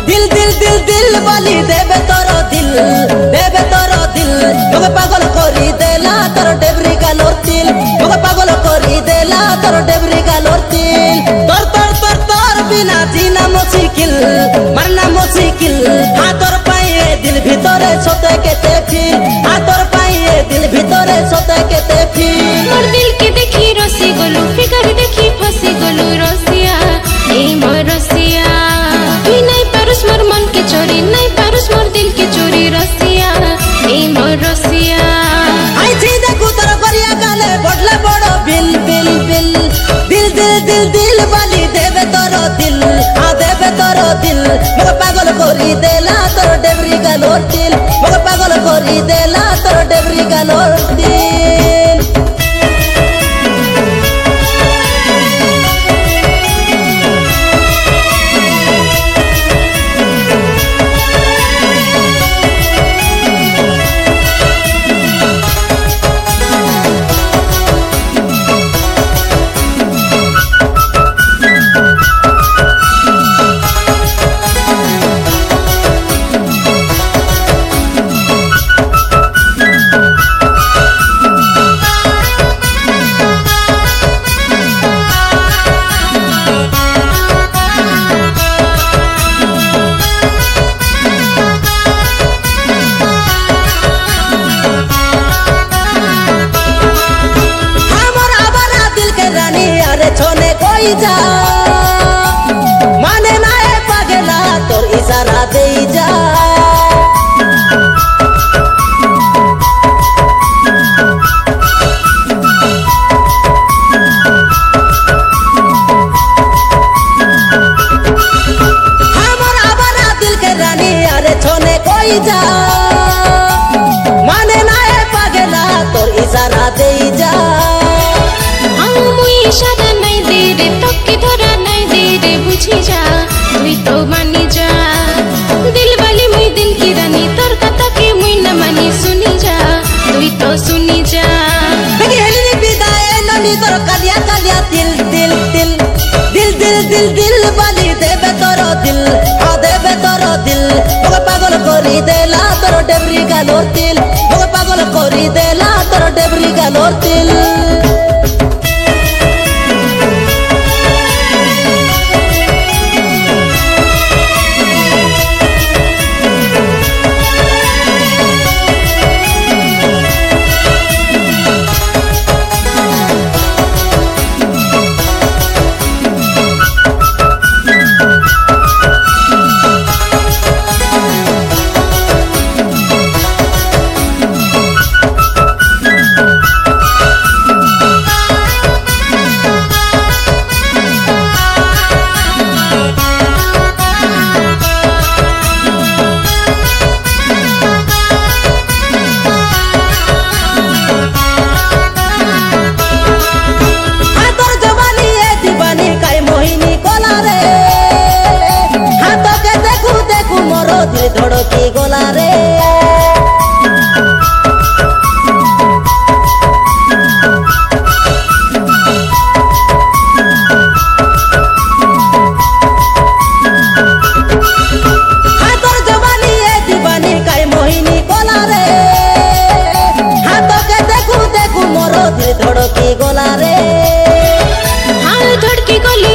दिल दिल दिल दिल वाली देवे तोरो दिल मुझे पागल करी देला तोर डेबरी गालोर तिल मुझे पागल करी देला तोर डेबरी गालोर तिल तोर तोर तोर तोर बिना जीना मुश्किल मरना मुश्किल हाँ तोर पाए दिल भीतरे सोते केते फील हाँ तोर पाए दिल भीतरे सोते केते फील मोर दिल के देखी रसी गलु फिकर देखी फसी गलु रसिया ए मोर रसिया तुई नहीं पारुस मोर मन के चोरी नहीं पारुस मोर दिल के चोरी रसिया ए मोर रसिया आई थी देखू तोर गरिया गाले बडले बड़ो बिल बिल बिल दिल दिल दिल दिल वाली देवे तोरो दिल हाँ देवे तोरो दिल मुझे पागल करी देला तोर डेबरी गालोर दिल मुझे पागल करी देला तोर डेबरी गालोर दिल जा माने ना है पागला तोर इशारा दे जा हमारा बना दिल के रानी अरे छोने कोई जा माने ना है पागला तोर इशारा दे जा इशारा नहीं दे रे तोके धरा नहीं दे रे बुझी जा तुई तो मानी जा दिल वाली मुई दिल की रानी तोर कथा के मुई न मानी सुनी जा तुई तो सुनी जा देखी हेली विदाए ननी तोर कालिया कालिया दिल दिल दिल दिल दिल दिल दिल वाली देवे तोरो दिल हाँ देवे तोरो दिल मुझे पागल करी देला तोर डेबरी गालोर दिल मुझे पागल करी देला तोर डेबरी गालोर दिल धड़की गोला रे हाथों जवानी है दीवानी काई मोहिनी गोला रे हाथों के देखू देखू मोरो दिल धड़की गोला रे हाँ धड़की गोली